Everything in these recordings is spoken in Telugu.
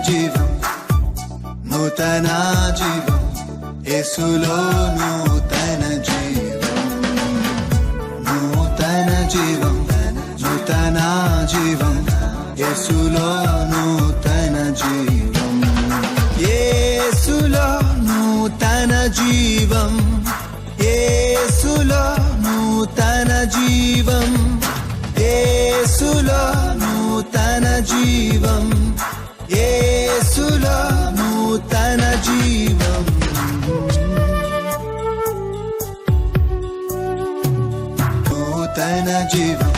జీవం, నూతన జీవం, యేసులో నూతన జీవం, నూతన జీవం, నూతన జీవం, యేసులో నూతన జీవం, యేసులో నూతన జీవం, యేసులో నూతన జీవం, యేసులో నూతన జీవం, యేసులో నూతన జీవం, నూతన జీవం,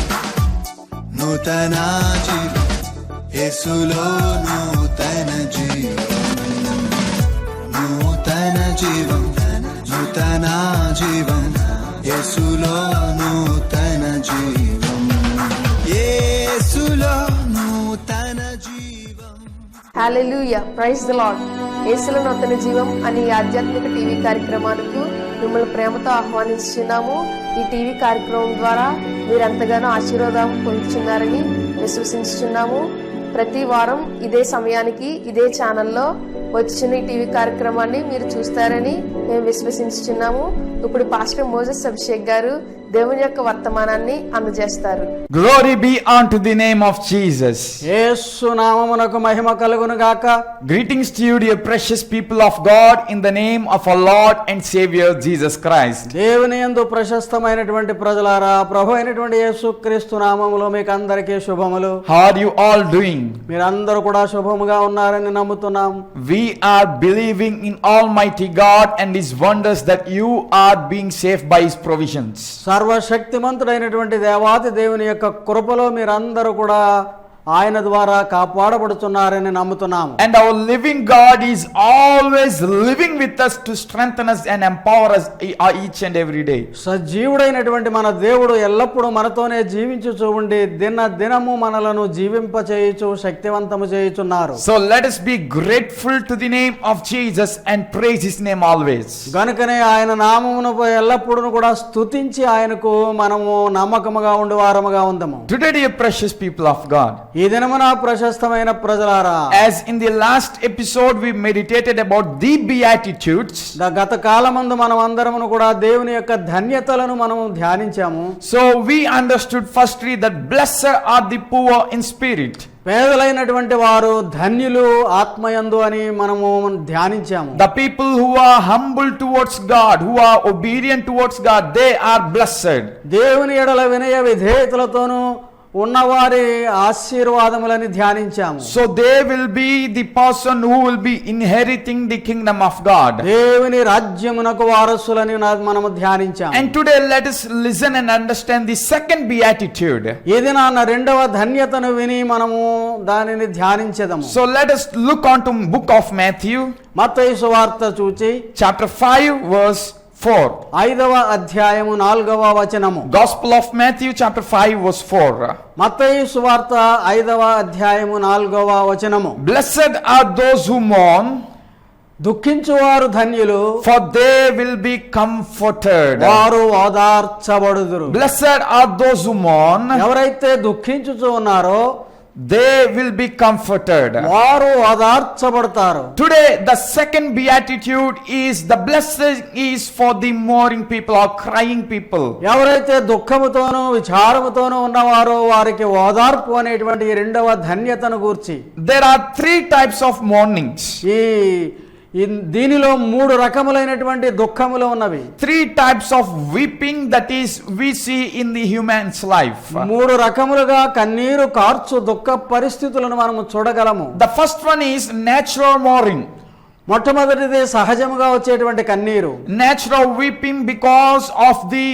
నూతన జీవం, యేసులో నూతన జీవం, నూతన జీవం, నూతన జీవం, యేసులో నూతన జీవం, యేసులో నూతన జీవం. హల్లెలూయా, ప్రైజ్ ది లార్డ్. యేసులో నూతన జీవం అనే ఆధ్యాత్మిక టీవీ కార్యక్రమానికి మిమ్మల్ని ప్రేమతో ఆహ్వానిస్తున్నాము. ఈ టీవీ కార్యక్రమం ద్వారా మీరు ఎంతగానో ఆశీర్వాదం పొందుతున్నారని విశ్వసిస్తున్నాము. ప్రతి వారం ఇదే సమయానికి ఇదే ఛానల్లో వచ్చిన ఈ టీవీ కార్యక్రమాన్ని మీరు చూస్తారని మేము విశ్వసిస్తున్నాము. ఇప్పుడు పాస్టర్ మోజెస్ అభిషేక్ గారు దేవుని యొక్క వర్తమానాన్ని అందజేస్తారు. Glory be unto the name of Jesus. యేసు నామమునకు మహిమ కలుగును గాక. Greetings to you, dear precious people of God, in the name of our Lord and Savior Jesus Christ. దేవుని యందు ప్రశస్తమైనటువంటి ప్రజలారా, ప్రభు అయినటువంటి యేసుక్రీస్తు నామములో మీకు అందరికీ శుభములు. How are you all doing? మీరందరూ కూడా శుభముగా ఉన్నారని నమ్ముతున్నాం. We are believing in Almighty God and His wonders that you are being saved by His provisions. సర్వశక్తిమంతుడైనటువంటి దేవాది దేవుని యొక్క కృపలో మీరందరూ కూడా ఆయన ద్వారా కాపాడబడుతున్నారని నమ్ముతున్నాము. And our living God is always living with us to strengthen us and empower us each and every day. సజీవుడైనటువంటి మన దేవుడు ఎల్లప్పుడూ మనతోనే జీవించుచూ ఉండి దినము మనలను జీవింపచేయుచు శక్తివంతము చేయుచున్నారు. So let us be grateful to the name of Jesus and praise His name always. గనుకనే ఆయన నామమును ఎల్లప్పుడూ కూడా స్తుతించి ఆయనకు మనము నమ్మకముగా ఉండి వారముగా ఉందము. Today, dear precious people of God, ఈ దినమున ప్రశస్తమైన ప్రజలారా, as in the last episode we meditated about the beatitudes, గత కాలమందు మనం అందరమును కూడా దేవుని యొక్క ధన్యతలను మనం ధ్యానించాము. so we understood firstly that blessed are the poor in spirit. పేదలైనటువంటి వారు ధన్యులు ఆత్మయందు అని మనము ధ్యానించాము. The people who are humble towards God, who are obedient towards God, they are blessed. దేవుని ఎడల వినయ విధేయతలతోనూ ఉన్నవారి ఆశీర్వాదములని ధ్యానించాము. So they will be the person who will be inheriting the kingdom of God. దేవుని రాజ్యమునకు వారసులని మనము ధ్యానించాము. And today let us listen and understand the second beatitude. ఇది నాన్న రెండవ ధన్యతను విని మనము దానిని ధ్యానించెదము. So let us look on to book of Matthew, మత్తయి సువార్త చూచి chapter 5 verse 4. 5వ అధ్యాయము 4వ వచనము. Gospel of Matthew chapter 5 verse 4. మత్తయి సువార్త 5వ అధ్యాయము 4వ వచనము. Blessed are those who mourn, దుఃఖించువారు ధన్యులు, for they will be comforted. వారు ఓదార్చబడుదురు. Blessed are those who mourn, ఎవరైతే దుఃఖించుచూ ఉన్నారో they will be comforted. వారు ఓదార్చబడతారు. Today the second beatitude is the blessing is for the mourning people or crying people. ఎవరైతే దుఃఖముతోనూ విచారముతోనూ ఉన్నవారో వారికి ఓదార్పు అనేటువంటి రెండవ ధన్యతను గూర్చి. There are 3 types of mournings. దీనిలో 3 రకములైనటువంటి దుఃఖములు ఉన్నవి. 3 types of weeping that is we see in the human's life. 3 రకములుగా కన్నీరు కార్చు దుఃఖ పరిస్థితులను మనము చూడగలము. The first one is natural mourning. మొట్టమొదటిది సహజముగా వచ్చేటువంటి కన్నీరు. Natural weeping because of the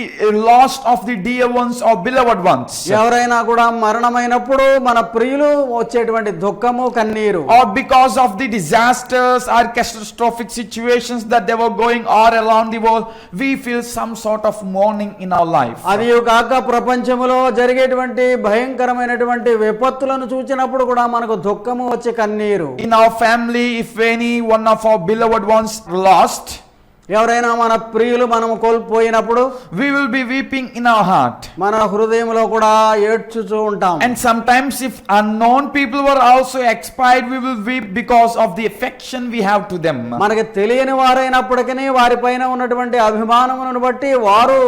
loss of the dear ones or beloved ones. ఎవరైనా కూడా మరణమైనప్పుడు మన ప్రియులు వచ్చేటువంటి దుఃఖము కన్నీరు. Or because of the disasters or catastrophic situations that they were going all around the world, we feel some sort of mourning in our life. అది కాక ప్రపంచములో జరిగేటువంటి భయంకరమైనటువంటి విపత్తులను చూచినప్పుడు కూడా మనకు దుఃఖము వచ్చే కన్నీరు. In our family, if any one of our beloved ones lost, ఎవరైనా మన ప్రియులు మనము కోల్పోయినప్పుడు we will be weeping in our heart. మన హృదయంలో కూడా ఏడ్చుచూ ఉంటాం. And sometimes if unknown people were also expired, we will weep because of the affection we have to them. మనకి తెలియని వారైనప్పటికీ వారిపైన ఉన్నటువంటి అభిమానమును బట్టి వారు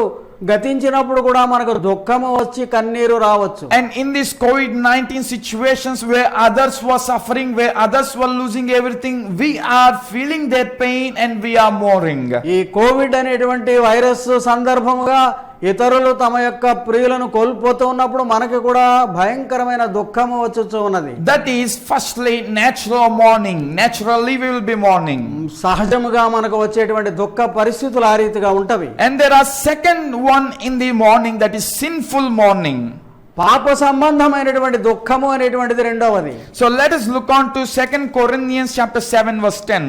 గతించినప్పుడు కూడా మనకు దుఃఖము వచ్చి కన్నీరు రావచ్చు. And in this COVID-19 situations where others were suffering, where others were losing everything, we are feeling their pain and we are mourning. ఈ కోవిడ్ అనేటువంటి వైరస్ సందర్భముగా ఇతరులు తమ యొక్క ప్రియులను కోల్పోతూ ఉన్నప్పుడు మనకి కూడా భయంకరమైన దుఃఖము వచ్చుచూ ఉన్నది. That is firstly natural mourning. Naturally we will be mourning. సహజముగా మనకు వచ్చేటువంటి దుఃఖ పరిస్థితులు ఆ రీతిగా ఉంటవి. And there are second one in the mourning, that is sinful mourning. పాప సంబంధమైనటువంటి దుఃఖము అనేటువంటిది రెండవది. So let us look on to 2 Corinthians chapter 7 verse 10.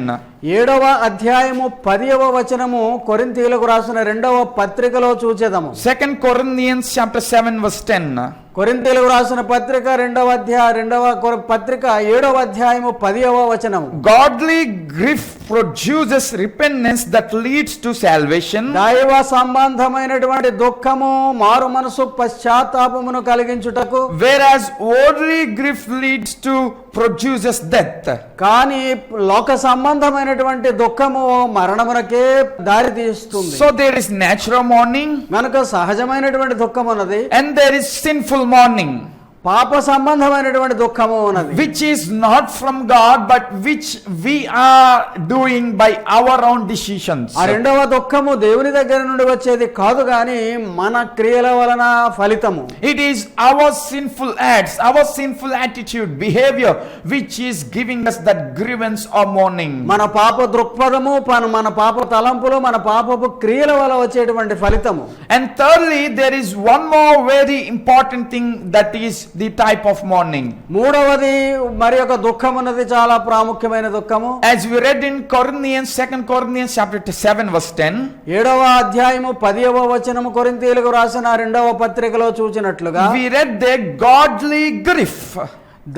7వ అధ్యాయము 10వ వచనము కొరింథీయులకు రాసిన రెండవ పత్రికలో చూచెదము. 2 Corinthians chapter 7 verse 10. కొరింథీయులకు రాసిన పత్రిక రెండవ 7వ అధ్యాయము 10వ వచనము. Godly grief produces repentance that leads to salvation. దైవ సంబంధమైనటువంటి దుఃఖము మారు మనసు పశ్చాత్తాపమును కలిగించుటకు, Whereas worldly grief leads to produces death. కానీ లోక సంబంధమైనటువంటి దుఃఖము మరణమునకే దారి తీస్తుంది. So there is natural mourning మనకు సహజమైనటువంటి దుఃఖం ఉన్నది, and there is sinful mourning, పాప సంబంధమైనటువంటి దుఃఖము ఉన్నది, which is not from God but which we are doing by our own decisions. ఆ రెండవ దుఃఖము దేవుని దగ్గర నుండి వచ్చేది కాదు గాని మన క్రియల వలన ఫలితము. It is our sinful acts, our sinful attitude, behavior which is giving us that grievance or mourning. మన పాప దృక్పథము, మన పాప తలంపులు, మన పాపపు క్రియల వల్ల వచ్చేటువంటి ఫలితము. And thirdly, there is one more very important thing, that is the type of mourning. మూడవది మరి ఒక దుఃఖం ఉన్నది, చాలా ప్రాముఖ్యమైన దుఃఖము. As we read in Corinthians, 2 Corinthians chapter 7 verse 10. 7వ అధ్యాయము 10వ వచనము కొరింథీయులకు రాసిన రెండవ పత్రికలో చూచినట్లుగా We read there godly grief.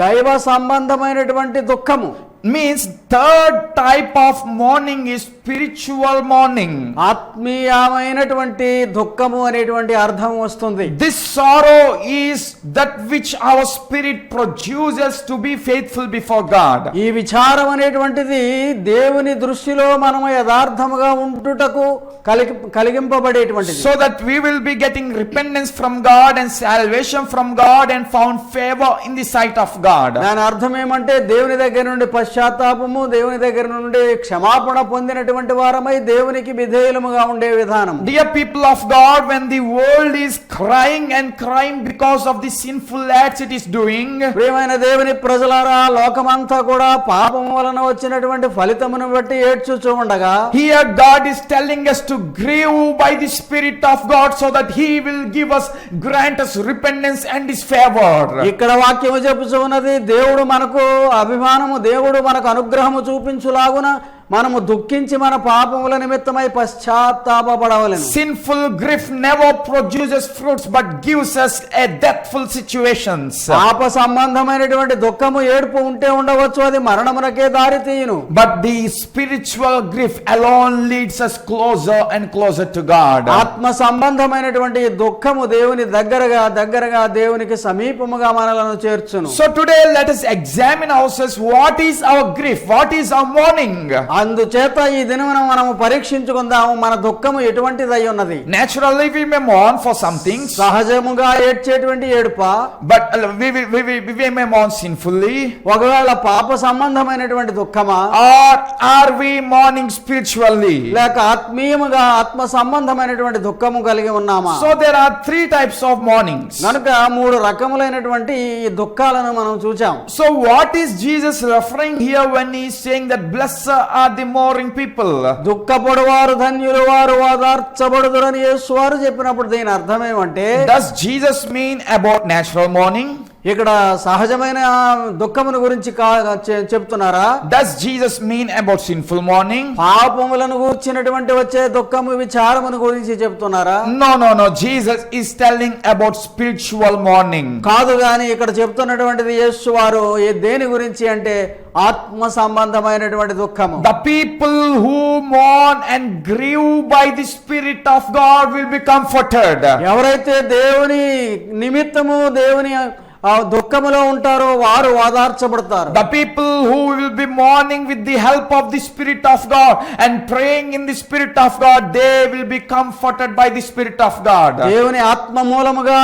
దైవ సంబంధమైనటువంటి దుఃఖము Means third type of mourning is spiritual mourning. ఆత్మీయమైనటువంటి దుఃఖము అనేటువంటి అర్థం వస్తుంది. This sorrow is that which our spirit produces to be faithful before God. ఈ విచారం అనేటువంటిది దేవుని దృష్టిలో మనము యథార్థముగా ఉండుటకు కలిగింపబడేటువంటిది. So that we will be getting repentance from God and salvation from God and found favor in the sight of God. దాని అర్థం ఏమంటే దేవుని దగ్గర నుండి పశ్చాత్తాపము, దేవుని దగ్గర నుండి క్షమాపణ పొందినటువంటి వారమై దేవునికి విధేయులముగా ఉండే విధానం. Dear people of God, when the world is crying and crying because of the sinful acts it is doing, ప్రియమైన దేవుని ప్రజలారా, లోకమంతా కూడా పాపము వలన వచ్చినటువంటి ఫలితమును బట్టి ఏడ్చుచూ ఉండగా, here God is telling us to grieve by the Spirit of God so that He will give us, grant us repentance and His favor. ఇక్కడ వాక్యము చెప్పుచూ ఉన్నది, దేవుడు మనకు అభిమానము, దేవుడు మనకు అనుగ్రహము చూపించులాగున మనము దుఃఖించి మన పాపముల నిమిత్తమై పశ్చాత్తాపపడవలెను. Sinful grief never produces fruits but gives us a deathful situations. పాప సంబంధమైనటువంటి దుఃఖము ఏడుపు ఉంటే ఉండవచ్చు, అది మరణమునకే దారి తీయును. But the spiritual grief alone leads us closer and closer to God. ఆత్మ సంబంధమైనటువంటి దుఃఖము దేవుని దగ్గరగా దేవునికి సమీపముగా మనలను చేర్చును. So today let us examine ourselves. What is our grief? What is our mourning? అందుచేత ఈ దినమున మనము పరీక్షించుకుందాము, మన దుఃఖము ఎటువంటిదై ఉన్నది. Naturally we may mourn for some things, సహజముగా ఏడ్చేటువంటి ఏడుప, but we may mourn sinfully. ఒకవేళ పాప సంబంధమైనటువంటి దుఃఖమా, Or are we mourning spiritually? లేక ఆత్మీయముగా ఆత్మ సంబంధమైనటువంటి దుఃఖము కలిగి ఉన్నామా? So there are three types of mournings. కనుక 3 రకములైనటువంటి ఈ దుఃఖాలను మనం చూచాం. So what is Jesus referring here when he is saying that blessed are the mourning people? దుఃఖపడువారు ధన్యులు, వారు ఓదార్చబడుదురని యేసు వారు చెప్పినప్పుడు దీని అర్థం ఏమంటే, Does Jesus mean about natural mourning? ఇక్కడ సహజమైన దుఃఖమును గురించి చెప్తున్నారా? Does Jesus mean about sinful mourning? పాపములను గూర్చినటువంటి వచ్చే దుఃఖము విచారమును గురించి చెప్తున్నారా? No. Jesus is telling about spiritual mourning. కాదు గాని ఇక్కడ చెప్తున్నటువంటిది యేసు వారు దేని గురించి అంటే ఆత్మ సంబంధమైనటువంటి దుఃఖము. The people who mourn and grieve by the Spirit of God will be comforted. ఎవరైతే దేవుని నిమిత్తము దేవుని ఆ దుఃఖములో ఉంటారో వారు ఓదార్చబడతారు. The people who will be mourning with the help of the Spirit of God and praying in the Spirit of God, they will be comforted by the Spirit of God. దేవుని ఆత్మ మూలముగా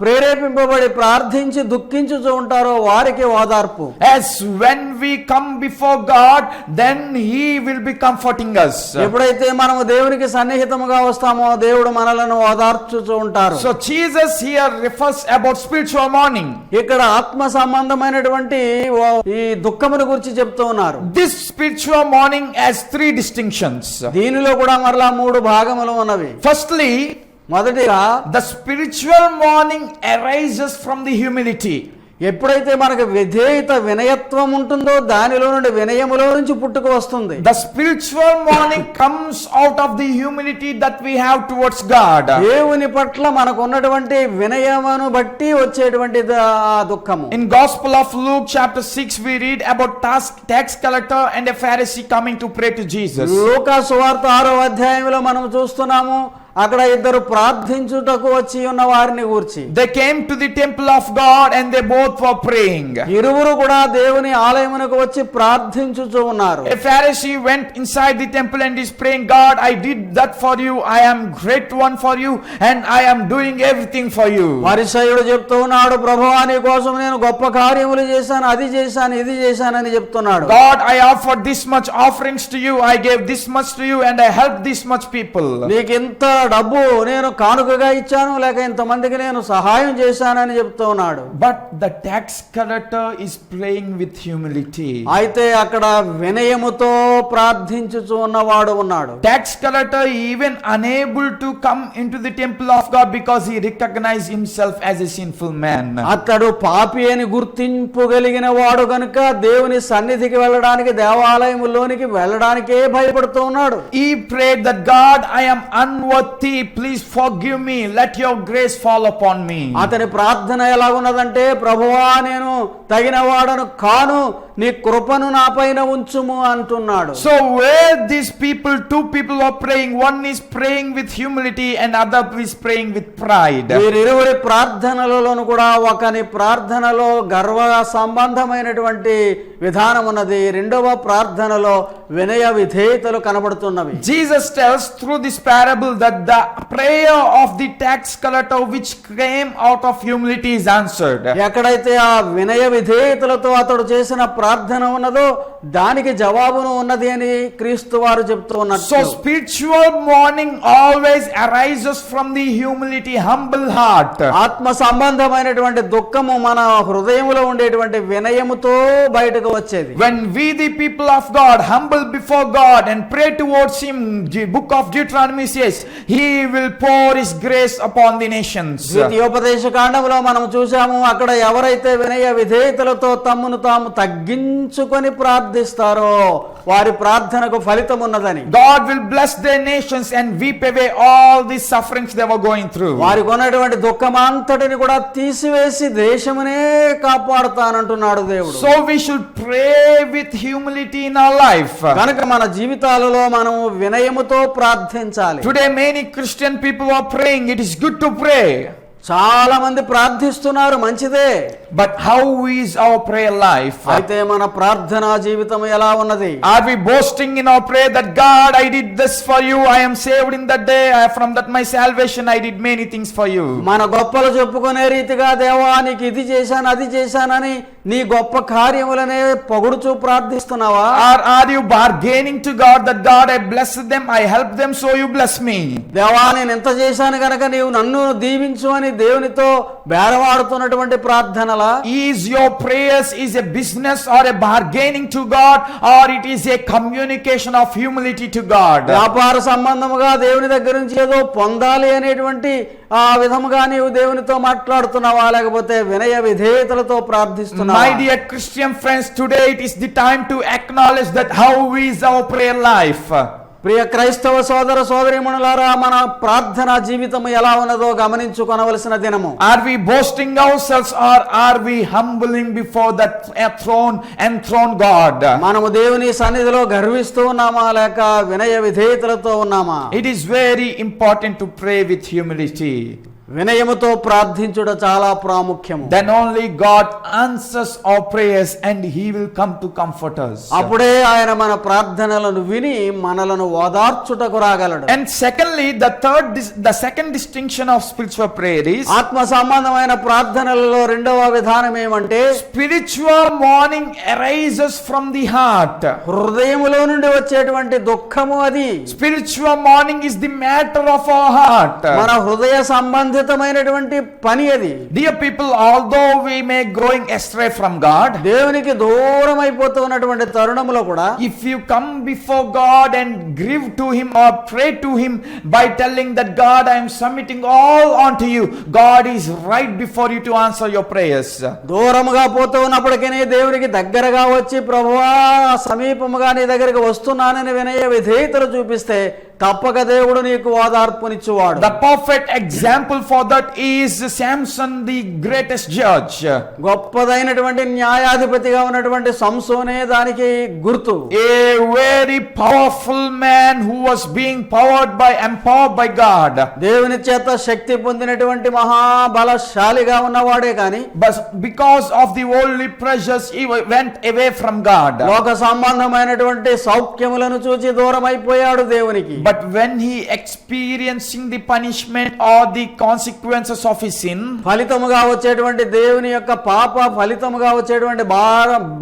ప్రేరేపింపబడి ప్రార్థించి దుఃఖించుచూ ఉంటారో వారికి ఓదార్పు. As when we come before God, then He will be comforting us. ఎప్పుడైతే మనము దేవునికి సన్నిహితముగా వస్తామో దేవుడు మనలను ఓదార్చుచూ ఉంటారు. So Jesus here refers about spiritual mourning. ఇక్కడ ఆత్మ సంబంధమైనటువంటి ఈ దుఃఖమును గురించి చెప్తూ ఉన్నారు. This spiritual mourning has three distinctions. దీనిలో కూడా మరలా 3 భాగములు ఉన్నవి. Firstly, మొదటిగా the spiritual mourning arises from the humility. ఎప్పుడైతే మనకు విధేయత వినయత్వం ఉంటుందో దానిలో నుండి వినయములో నుంచి పుట్టుకు వస్తుంది. The spiritual mourning comes out of the humility that we have towards God. దేవుని పట్ల మనకు ఉన్నటువంటి వినయమును బట్టి వచ్చేటువంటి ఆ దుఃఖము. In Gospel of Luke chapter 6 we read about tax collector and a Pharisee coming to pray to Jesus. లూకా సువార్త 6వ అధ్యాయంలో మనం చూస్తున్నాము అక్కడ ఇద్దరు ప్రార్థించుటకు వచ్చి ఉన్న వారిని గూర్చి. They came to the temple of God and they both were praying. ఇరువురు కూడా దేవుని ఆలయమునకు వచ్చి ప్రార్థించుచూ ఉన్నారు. A Pharisee went inside the temple and is praying, God, I did that for you. I am great one for you and I am doing everything for you. పరిసయ్యుడు చెప్తూ ఉన్నాడు, ప్రభువా నీ కోసం నేను గొప్ప కార్యములు చేశాను, అది చేశాను, ఇది చేశాను అని చెప్తున్నాడు. God, I offered this much offerings to you. I gave this much to you and I helped this much people. నీకు ఇంత డబ్బు నేను కానుకగా ఇచ్చాను లేక ఇంతమందికి నేను సహాయం చేశానని చెప్తూ ఉన్నాడు. But the tax collector is praying with humility. అయితే అక్కడ వినయముతో ప్రార్థించుచూ ఉన్నవాడు ఉన్నాడు. Tax collector even unable to come into the temple of God because he recognized himself as a sinful man. అతడు పాపి అని గుర్తింపుగలిగిన వాడు గనుక దేవుని సన్నిధికి వెళ్ళడానికి దేవాలయములోనికి వెళ్ళడానికే భయపడుతూ ఉన్నాడు. He prayed that God, I am unworthy, please forgive me, let your grace fall upon me. అతని ప్రార్థన ఎలాగున్నదంటే, ప్రభువా నేను తగిన వాడను కాను, నీ కృపను నాపైన ఉంచుము అంటున్నాడు. So where these people, two people are praying, one is praying with humility and other is praying with pride. వీరిరువురి ప్రార్థనలలోను కూడా ఒకని ప్రార్థనలో గర్వ సంబంధమైనటువంటి విధానం ఉన్నది, రెండవ ప్రార్థనలో వినయ విధేయతలు కనబడుతున్నవి. Jesus tells through this parable that the prayer of the tax collector which came out of humility is answered. ఎక్కడైతే ఆ వినయ విధేయతలతో అతడు చేసిన ప్రార్థన ఉన్నదో దానికి జవాబును ఉన్నది అని క్రీస్తు వారు చెప్తూ ఉన్నారు. So spiritual mourning always arises from the humility, humble heart. ఆత్మ సంబంధమైనటువంటి దుఃఖము మన హృదయములో ఉండేటువంటి వినయముతో బయటకు వచ్చేది. When we the people of God humble before God and pray towards Him, the book of Deuteronomy says, He will pour His grace upon the nations. ద్వితీయోపదేశ కాండములో మనం చూసాము, అక్కడ ఎవరైతే వినయ విధేయతలతో తమ్మును తాము తగ్గించుకొని ప్రార్థిస్తారో వారి ప్రార్థనకు ఫలితం ఉన్నదని. God will bless their nations and weep away all the sufferings they were going through. వారికి ఉన్నటువంటి దుఃఖమంతటిని కూడా తీసివేసి దేశమునే కాపాడుతానంటున్నాడు దేవుడు. So we should pray with humility in our life. కనుక మన జీవితాలలో మనం వినయముతో ప్రార్థించాలి. Today many Christian people are praying. It is good to pray. చాలా మంది ప్రార్థిస్తున్నారు, మంచిదే. But how is our prayer life? అయితే మన ప్రార్థనా జీవితం ఎలా ఉన్నది? Are we boasting in our prayer that God, I did this for you, I am saved in that day, from that my salvation I did many things for you? మన గొప్పలు చెప్పుకునే రీతిగా దేవా నీకు ఇది చేశాను అది చేశానని నీ గొప్ప కార్యములనే పొగుడుచూ ప్రార్థిస్తున్నావా? Or are you bargaining to God that God, I blessed them, I helped them, so you bless me? దేవా నేను ఎంత చేశాను గనక నీవు నన్ను దీవించు అని దేవునితో బేరవాడుతున్నటువంటి ప్రార్థన అనాలా? Is your prayers is a business or a bargaining to God, or it is a communication of humility to God? వ్యాపార సంబంధముగా దేవుని దగ్గర నుంచి ఏదో పొందాలి అనేటువంటి ఆ విధముగా నీవు దేవునితో మాట్లాడుతున్నావా, లేకపోతే వినయ విధేయతలతో ప్రార్థిస్తున్నావా? My dear Christian friends, today it is the time to acknowledge that how is our prayer life. ప్రియ క్రైస్తవ సోదర సోదరీమణులారా, మన ప్రార్థనా జీవితం ఎలా ఉన్నదో గమనించుకొనవలసిన దినము. Are we boasting ourselves, or are we humbling before that enthroned God? మనము దేవుని సన్నిధిలో గర్విస్తూ ఉన్నామా, లేక వినయ విధేయతలతో ఉన్నామా? It is very important to pray with humility. వినయముతో ప్రార్థించుట చాలా ప్రాముఖ్యము. Then only God answers our prayers and He will come to comfort us. అప్పుడే ఆయన మన ప్రార్థనలను విని మనలను ఓదార్చుటకు రాగలడు. And secondly, the second distinction of spiritual prayer is ఆత్మ సంబంధమైన ప్రార్థనలలో రెండవ విధానం ఏమంటే, spiritual mourning arises from the heart. హృదయములో నుండి వచ్చేటువంటి దుఃఖము అది. Spiritual mourning is the matter of our heart. మన హృదయ సంబంధితమైనటువంటి పని అది. Dear people, although we may growing astray from God, దేవునికి దూరం అయిపోతూ ఉన్నటువంటి తరుణములో కూడా if you come before God and grieve to Him or pray to Him by telling that God, I am submitting all unto you, God is right before you to answer your prayers. దూరముగా పోతూ ఉన్నప్పటికీ దేవునికి దగ్గరగా వచ్చి, ప్రభువా సమీపముగా నీ దగ్గరికి వస్తున్నానని వినయ విధేయతలు చూపిస్తే తప్పక దేవుడు నీకు ఓదార్పునిచ్చువాడు. The perfect example for that is Samson, the greatest judge. గొప్పదైనటువంటి న్యాయాధిపతిగా ఉన్నటువంటి సంసోనే దానికి గుర్తు. A very powerful man who was being empowered by God. దేవుని చేత శక్తి పొందినటువంటి మహాబలశాలిగా ఉన్నవాడే కాని, But because of the worldly pressures, he went away from God. లోక సంబంధమైనటువంటి సౌఖ్యములను చూచి దూరం అయిపోయాడు దేవునికి. But when he experiencing the punishment or the consequences of his sin, ఫలితముగా వచ్చేటువంటి దేవుని యొక్క పాప ఫలితముగా వచ్చేటువంటి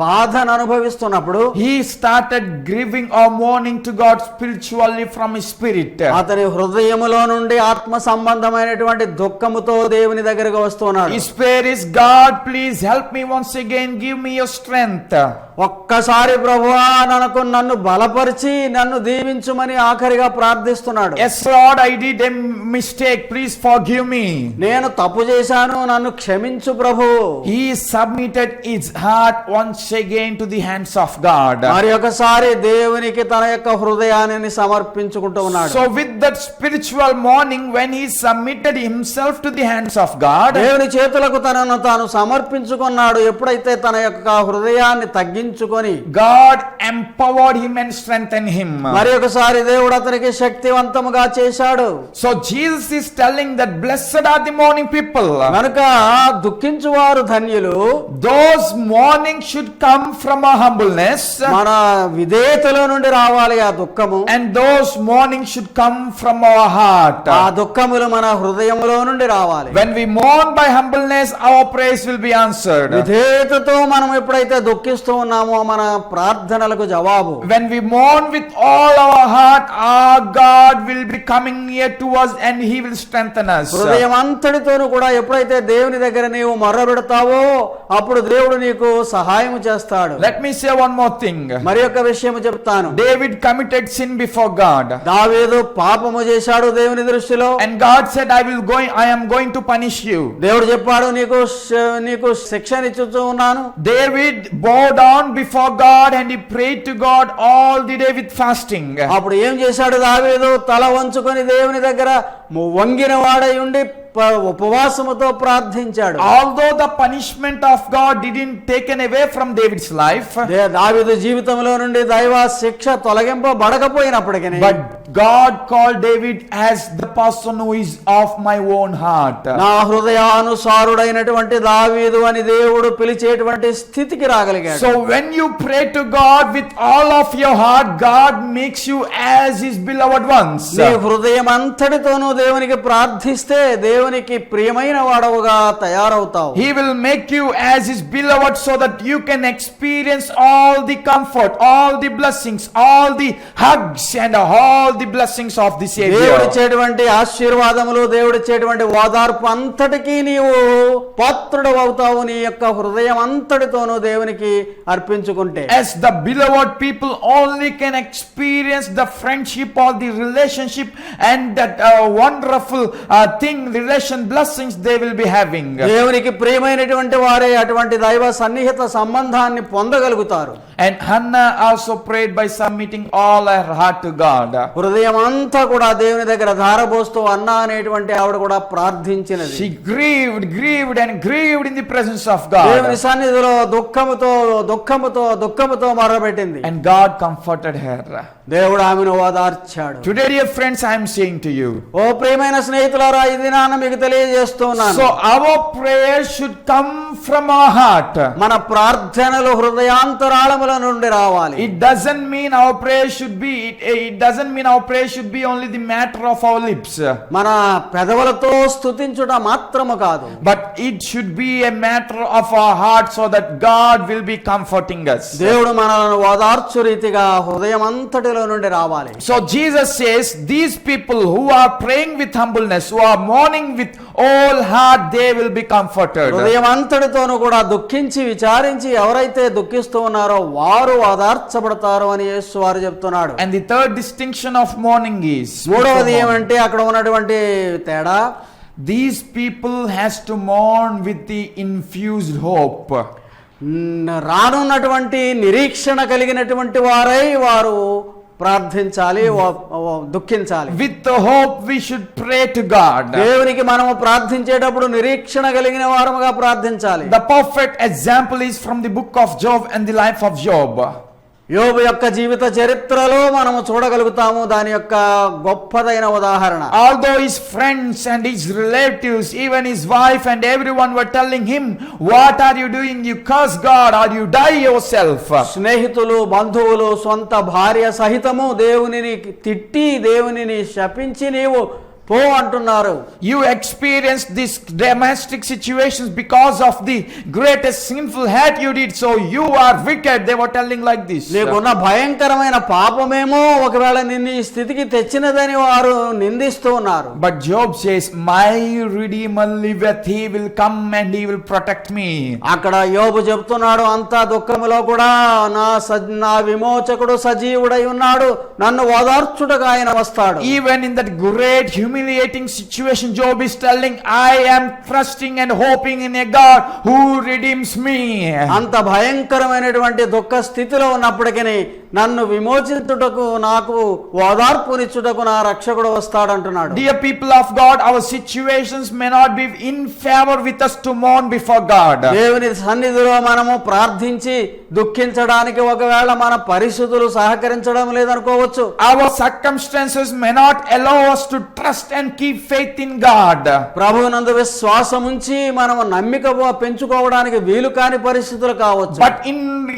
బాధను అనుభవిస్తున్నప్పుడు, he started grieving or mourning to God spiritually from his spirit. అతని హృదయములో నుండి ఆత్మ సంబంధమైనటువంటి దుఃఖముతో దేవుని దగ్గరకు వస్తున్నాడు. His prayer is, God, please help me once again, give me your strength. ఒక్కసారి ప్రభువా నన్ను బలపరిచి నన్ను దీవించుమని ఆఖరిగా ప్రార్థిస్తున్నాడు. Yes Lord, I did a mistake, please forgive me. నేను తప్పు చేశాను, నన్ను క్షమించు ప్రభు. He submitted his heart once again to the hands of God. మరి ఒకసారి దేవునికి తన యొక్క హృదయాన్ని సమర్పించుకుంటూ ఉన్నాడు. So with that spiritual mourning, when he submitted himself to the hands of God, దేవుని చేతులకు తనను తాను సమర్పించుకున్నాడు. ఎప్పుడైతే తన యొక్క హృదయాన్ని తగ్గించుకొని God empowered him and strengthened him. మరి ఒకసారి దేవుడు అతనికి శక్తివంతముగా చేశాడు. So Jesus is telling that blessed are the mourning people. కనుక దుఃఖించువారు ధన్యులు. Those mourning should come from a humbleness, మన విధేయతలో నుండి రావాలి ఆ దుఃఖము. and those mourning should come from our heart. ఆ దుఃఖములు మన హృదయములో నుండి రావాలి. When we mourn by humbleness, our prayers will be answered. విధేయతతో మనం ఎప్పుడైతే దుఃఖిస్తూ ఉన్నామో మన ప్రార్థనలకు జవాబు. When we mourn with all our heart, our God will be coming near to us and He will strengthen us. హృదయం అంతటితోనూ కూడా ఎప్పుడైతే దేవుని దగ్గర నీవు మొర్రబెడతావో అప్పుడు దేవుడు నీకు సహాయం చేస్తాడు. Let me say one more thing. మరి ఒక విషయం చెప్తాను. David committed sin before God. దావీదు పాపము చేశాడు దేవుని దృష్టిలో. And God said, I am going to punish you. దేవుడు చెప్పాడు, నీకు శిక్షనిచ్చుతూ ఉన్నాను. David bowed down before God and he prayed to God all the day with fasting. అప్పుడు ఏం చేశాడు దావీదు? తల వంచుకొని దేవుని దగ్గర వంగిన వాడై ఉండి ఉపవాసముతో ప్రార్థించాడు. Although the punishment of God didn't taken away from David's life, దావీదు జీవితంలో నుండి దైవ శిక్ష తొలగింపబడకపోయినప్పటికీ, but God called David as the person who is of my own heart. నా హృదయానుసారుడైనటువంటి దావీదు అని దేవుడు పిలిచేటువంటి స్థితికి రాగలిగాడు. So when you pray to God with all of your heart, God makes you as His beloved ones. నీ హృదయం అంతటితోనూ దేవునికి ప్రార్థిస్తే దేవుడు దేవునికి ప్రియమైన వాడవుగా తయారవుతావు. He will make you as his beloved so that you can experience all the comfort, all the blessings, all the hugs and all the blessings of the Savior. దేవుడిచ్చేటువంటి ఆశీర్వాదములు, దేవుడిచ్చేటువంటి ఓదార్పు అంతటికీ నీవు పాత్రుడు అవుతావు, నీ యొక్క హృదయం అంతటితోనూ దేవునికి అర్పించుకుంటే. As the beloved people only can experience the friendship or the relationship and that wonderful thing, relation blessings they will be having. దేవునికి ప్రియమైనటువంటి వారే అటువంటి దైవ సన్నిహిత సంబంధాన్ని పొందగలుగుతారు. And Hannah also prayed by submitting all her heart to God. హృదయం అంతా కూడా దేవుని దగ్గర ధారపోస్తూ అన్నా అనేటువంటి ఆవిడ కూడా ప్రార్థించినది. She grieved in the presence of దేవుని God. సన్నిధిలో దుఃఖముతో మొరపెట్టింది. And God comforted her. దేవుడు ఆమెను ఓదార్చాడు. Today, dear friends, I am saying to you, ఓ ప్రియమైన స్నేహితులారా, ఈ దినాన మీకు తెలియజేస్తున్నాను. so our prayers should come from our heart. మన ప్రార్థనలు హృదయాంతరాళముల నుండి రావాలి. It doesn't mean our prayer should be only the matter of our lips, మన పెదవులతో స్తుతించుట మాత్రము కాదు, but it should be a matter of our heart so that God will be comforting us. దేవుడు మనలను ఓదార్చు రీతిగా హృదయం అంతటిలో నుండి రావాలి. So Jesus says, these people who are praying with humbleness, who are mourning with all heart, they will be comforted. హృదయం అంతటితోనూ కూడా దుఃఖించి విచారించి ఎవరైతే దుఃఖిస్తూ ఉన్నారో వారు ఓదార్చబడతారు అని యేసు వారు చెప్తున్నాడు. And the third distinction of mourning is, మూడవది ఏమంటే అక్కడ ఉన్నటువంటి తేడా, these people has to mourn with the infused hope. రానున్నటువంటి నిరీక్షణ కలిగినటువంటి వారై వారు ప్రార్థించాలి, దుఃఖించాలి. With the hope we should pray to God. దేవునికి మనము ప్రార్థించేటప్పుడు నిరీక్షణ కలిగిన వారముగా ప్రార్థించాలి. The perfect example is from the book of Job and the life of Job. యోబు యొక్క జీవిత చరిత్రలో మనము చూడగలుగుతాము దాని యొక్క గొప్పదైన ఉదాహరణ. Although his friends and his relatives, even his wife and everyone were telling him, what are you doing? You curse God or you die yourself. స్నేహితులు, బంధువులు, సొంత భార్య సహితము దేవునిని తిట్టి దేవునిని శపించి నీవు పో అంటున్నారు. You experienced these domestic situations because of the greatest sinful act you did, so you are wicked. They were telling like this. నీకున్న భయంకరమైన పాపమేమో ఒకవేళ నిన్ను ఈ స్థితికి తెచ్చినదని వారు నిందిస్తూ ఉన్నారు. But Job says, my Redeemer liveth, he will come and he will protect me. అక్కడ యోబు చెప్తున్నాడు, అంతా దుఃఖములో కూడా నా విమోచకుడు సజీవుడై ఉన్నాడు, నన్ను ఓదార్చుటకు ఆయన వస్తాడు. Even in that great humiliating situation, Job is telling, I am trusting and hoping in a God who redeems me. అంత భయంకరమైనటువంటి దుఃఖ స్థితిలో ఉన్నప్పటికీ నన్ను విమోచించుటకు, నాకు ఓదార్పునిచ్చుటకు నా రక్షకుడు వస్తాడంటున్నాడు. Dear people of God, our situations may not be in favor with us to mourn before God. దేవుని సన్నిధిలో మనము ప్రార్థించి దుఃఖించడానికి ఒకవేళ మన పరిస్థితులు సహకరించడం లేదనుకోవచ్చు. Our circumstances may not allow us to trust and keep faith in God. ప్రభువునందు విశ్వాసం ఉంచి మనము నమ్మిక పెంచుకోవడానికి వీలు కాని పరిస్థితులు కావచ్చు. But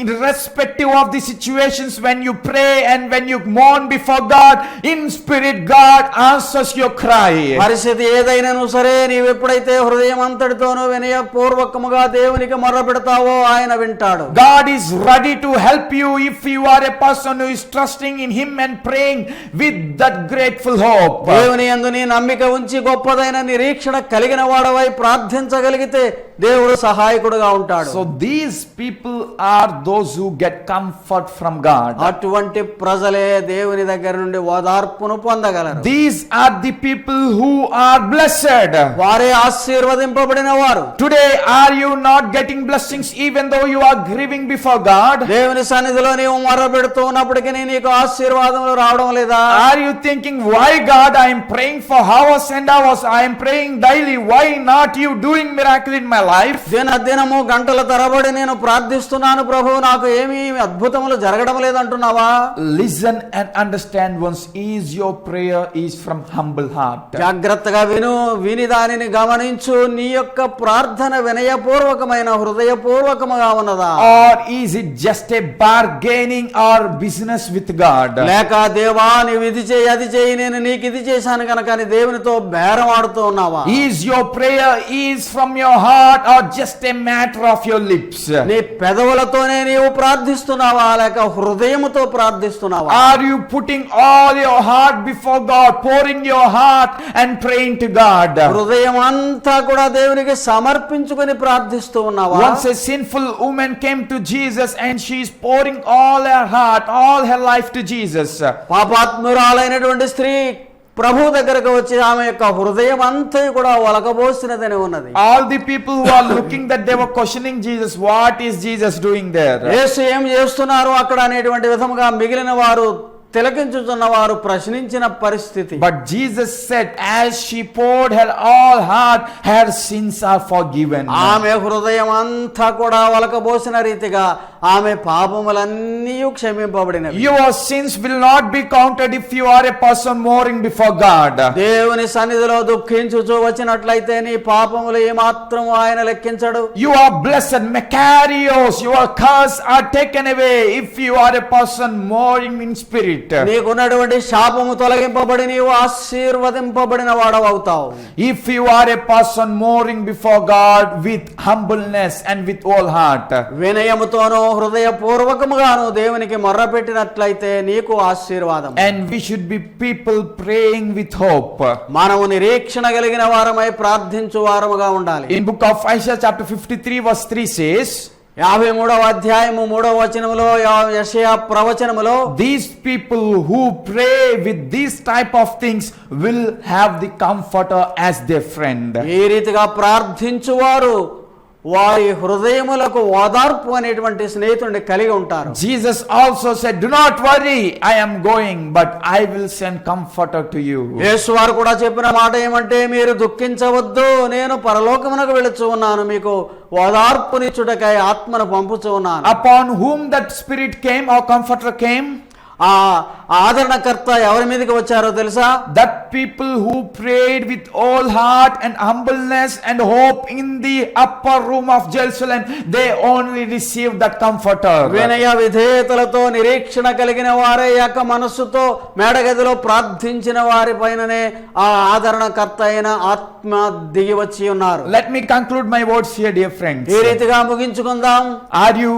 irrespective of the situations, when you pray and when you mourn before God in spirit, God answers your cry. పరిస్థితి ఏదైనాను సరే, నీవు ఎప్పుడైతే హృదయం అంతటితోనూ వినయపూర్వకముగా దేవునికి మొర్రపెడతావో ఆయన వింటాడు. God is ready to help you if you are a person who is trusting in him and praying with that grateful hope. దేవుని యందు నీ నమ్మిక ఉంచి గొప్పదైన నిరీక్షణ కలిగిన వాడవై ప్రార్థించగలిగితే దేవుడు సహాయకుడుగా ఉంటాడు. So these people are those who get comfort from God. అటువంటి ప్రజలే దేవుని దగ్గర నుండి ఓదార్పును పొందగలరు. These are the people who are blessed. వారే ఆశీర్వదింపబడిన వారు. Today, are you not getting blessings even though you are grieving before God? దేవుని సన్నిధిలో నీవు మొర్రపెడుతూ ఉన్నప్పటికీ నీకు ఆశీర్వాదములు రావడం లేదా? Are you thinking, why God, I am praying for hours and hours, I am praying daily, why not you doing miracle in my life? దినము గంటల తరబడి నేను ప్రార్థిస్తున్నాను ప్రభు, నాకు ఏమీ అద్భుతములు జరగడం లేదంటున్నాను. అంటున్నావా? Listen and understand once, is your prayer is from humble heart? జాగ్రత్తగా విని దానిని గమనించు. నీ యొక్క ప్రార్థన వినయపూర్వకమైన హృదయపూర్వకముగా ఉన్నదా? Or is it just a bargaining or business with God? లేక దేవా నీవు ఇది చేయి అది చేయి, నేను నీకు ఇది చేశాను కనుక అని దేవునితో బేరం ఆడుతూ ఉన్నావా? Is your prayer is from your heart or just a matter of your lips? నీ పెదవులతోనే నీవు ప్రార్థిస్తున్నావా లేక హృదయముతో ప్రార్థిస్తున్నావా? Are you putting all your heart before God, pouring your heart and praying to God? హృదయం అంతా కూడా దేవునికి సమర్పించుకొని ప్రార్థిస్తూ ఉన్నావా? Once a sinful woman came to Jesus and she is pouring all her heart, all her life to Jesus. పాపాత్మురాలైనటువంటి స్త్రీ ప్రభు దగ్గరకు వచ్చి ఆమె యొక్క హృదయం అంతా కూడా ఒలకబోసినదని ఉన్నది. All the people who are looking that they were questioning Jesus, what is Jesus doing there? యేసు ఏం చేస్తున్నారు అక్కడ అనేటువంటి విధముగా మిగిలిన వారు తిలకించుతున్న వారు ప్రశ్నించిన పరిస్థితి. But Jesus said, as she poured her all heart, her sins are forgiven. ఆమె హృదయం అంతా కూడా ఒలకబోసిన రీతిగా ఆమె పాపములన్నీ క్షమింపబడినవి. Your sins will not be counted if you are a person mourning before God. దేవుని సన్నిధిలో దుఃఖించుచూ వచ్చినట్లయితే నీ పాపములు ఏమాత్రం ఆయన లెక్కించడు. You are blessed, Macarios, your curse are taken away if you are a person mourning in spirit. నీకున్నటువంటి శాపము తొలగింపబడి నీవు ఆశీర్వదింపబడిన వాడవవుతావు. If you are a person mourning before God with humbleness and with all heart. వినయముతోనూ హృదయపూర్వకముగాను దేవునికి మొర్రపెట్టినట్లయితే నీకు ఆశీర్వాదం. And we should be people praying with hope. మనము నిరీక్షణ కలిగిన వారమై ప్రార్థించు వారముగా ఉండాలి. In book of Isaiah chapter 53 verse 3 says, 53వ అధ్యాయము 3వ వచనములో యెషయా ప్రవచనములో, these people who pray with these type of things will have the comforter as their friend. ఈ రీతిగా ప్రార్థించువారు వారి హృదయములకు ఓదార్పు అనేటువంటి స్నేహితుడిని కలిగి ఉంటారు. Jesus also said, do not worry, I am going, but I will send comforter to you. యేసు వారు కూడా చెప్పిన మాట ఏమంటే, మీరు దుఃఖించవద్దు, నేను పరలోకమునకు వెళుచు ఉన్నాను, మీకు ఓదార్పునిచ్చుటకై ఆత్మను పంపుచు ఉన్నాను. Upon whom that spirit came, or comforter came? ఆ ఆదరణకర్త ఎవరి మీదకి వచ్చారో తెలుసా? That people who prayed with all heart and humbleness and hope in the upper room of Jerusalem, they only received that comforter. వినయ విధేయతలతో నిరీక్షణ కలిగిన వారే యొక్క మనస్సుతో మేడగదిలో ప్రార్థించిన వారి పైననే ఆ ఆదరణకర్త అయిన ఆత్మ దిగి వచ్చి ఉన్నారు. Let me conclude my words here, dear friends. ఈ రీతిగా ముగించుకుందాం. Are you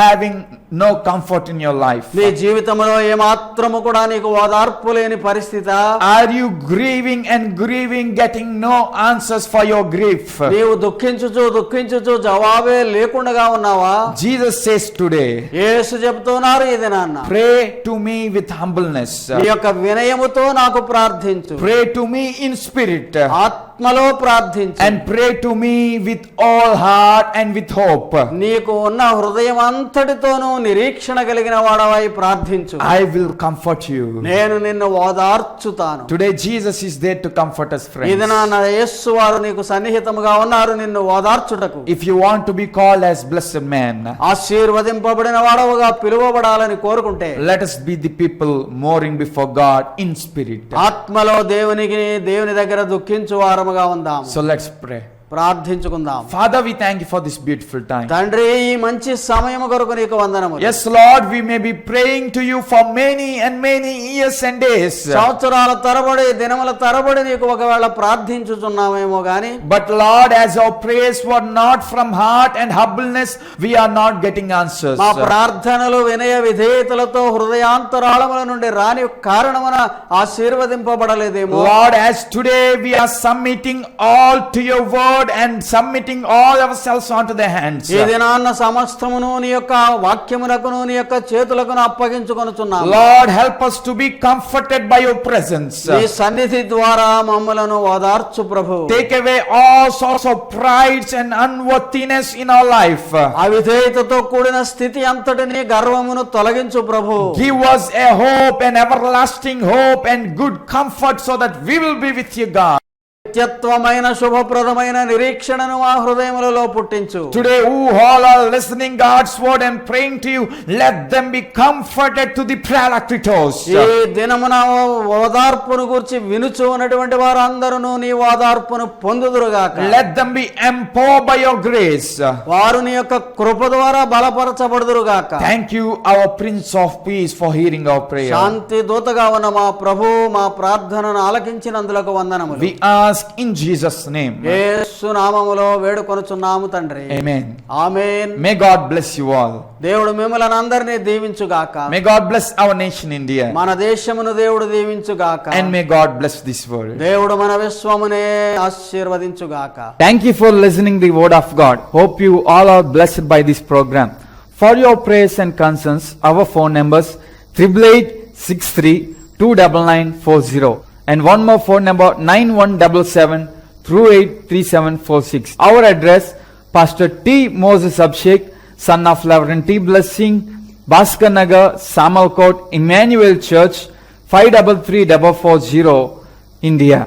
having no comfort in your life? నీ జీవితంలో ఏమాత్రము కూడా నీకు ఓదార్పు లేని పరిస్థితి? Are you grieving and grieving, getting no answers for your grief? నీవు దుఃఖించుచు జవాబే లేకుండా ఉన్నావా? Jesus says today, యేసు చెప్తున్నారు ఈ దినాన్న, pray to me with humbleness. నీ యొక్క వినయముతో నాకు ప్రార్థించు. Pray to me in spirit. ఆత్మలో ప్రార్థించు. And pray to me with all heart and with hope. నీకు ఉన్న హృదయం అంతటితోనూ నిరీక్షణ కలిగిన వాడవై ప్రార్థించు. I will comfort you. నేను నిన్ను ఓదార్చుతాను. Today Jesus is there to comfort us, friends. ఇది నా యేసు వారు నీకు సన్నిహితముగా ఉన్నారు నిన్ను ఓదార్చుటకు. If you want to be called as blessed man, ఆశీర్వదింపబడిన వాడవుగా పిలువబడాలని కోరుకుంటే, let us be the people mourning before God in spirit. ఆత్మలో దేవుని దగ్గర దుఃఖించు వారముగా ఉందాం. So let's pray. ప్రార్థించుకుందాం. Father, we thank you for this beautiful time. తండ్రి, ఈ మంచి సమయము కొరకు నీకు వందనములు. Yes, Lord, we may be praying to you for many and many years and days. సంవత్సరాల తరబడి దినముల తరబడి నీకు ఒకవేళ ప్రార్థించుచున్నామేమో గాని, But Lord, as our prayers were not from heart and humbleness, we are not getting answers. మా ప్రార్థనలు వినయ విధేయతలతో హృదయాంతరాళముల నుండి రాని కారణమున ఆశీర్వదింపబడలేదేమో. Lord, as today we are submitting all to your word and submitting all ourselves onto the hands. ఈ దినాన్న సమస్తమును నీ యొక్క వాక్యమునకును నీ యొక్క చేతులకును అప్పగించుకొనుచున్నాము. Lord, help us to be comforted by your presence. నీ సన్నిధి ద్వారా మమ్మలను ఓదార్చు ప్రభు. Take away all sorts of prides and unworthiness in our life. అవిధేయతతో కూడిన స్థితి అంతటిని గర్వమును తొలగించు ప్రభు. Give us a hope, an everlasting hope and good comfort so that we will be with you, God. నిత్యత్వమైన శుభప్రదమైన నిరీక్షణను మా హృదయములలో పుట్టించు. Today, who all are listening God's word and praying to you, let them be comforted to the Paracletos. ఈ దినమున ఓదార్పును గురించి వినుచు ఉన్నటువంటి వారందరూ నీ ఓదార్పును పొందుదురుగాక. Let them be empowered by your grace. వారు నీ యొక్క కృప ద్వారా బలపరచబడుదురుగాక. Thank you, our Prince of Peace, for hearing our prayer. శాంతి దూతగా ఉన్న మా ప్రభు మా ప్రార్థనను ఆలకించినందులకు వందనములు. We ask in Jesus' name. యేసు నామములో వేడుకొనుచున్నాము తండ్రి. Amen. Amen. May God bless you all. దేవుడు మిమ్మల్ని అందరినీ దీవించుగాక. May God bless our nation India. మన దేశమును దేవుడు దీవించుగాక. And may God bless this world. దేవుడు మన విశ్వమునే ఆశీర్వదించుగాక. Thank you for listening the word of God. Hope you all are blessed by this program. For your prayers and concerns, our phone numbers 8863-29940 and one more phone number 9177-383746. Our address, Pastor T. Moses Abhishek, son of Reverend T. Blessing, Bhaskar Nagar, Samalkot, Emmanuel Church, 533440, India.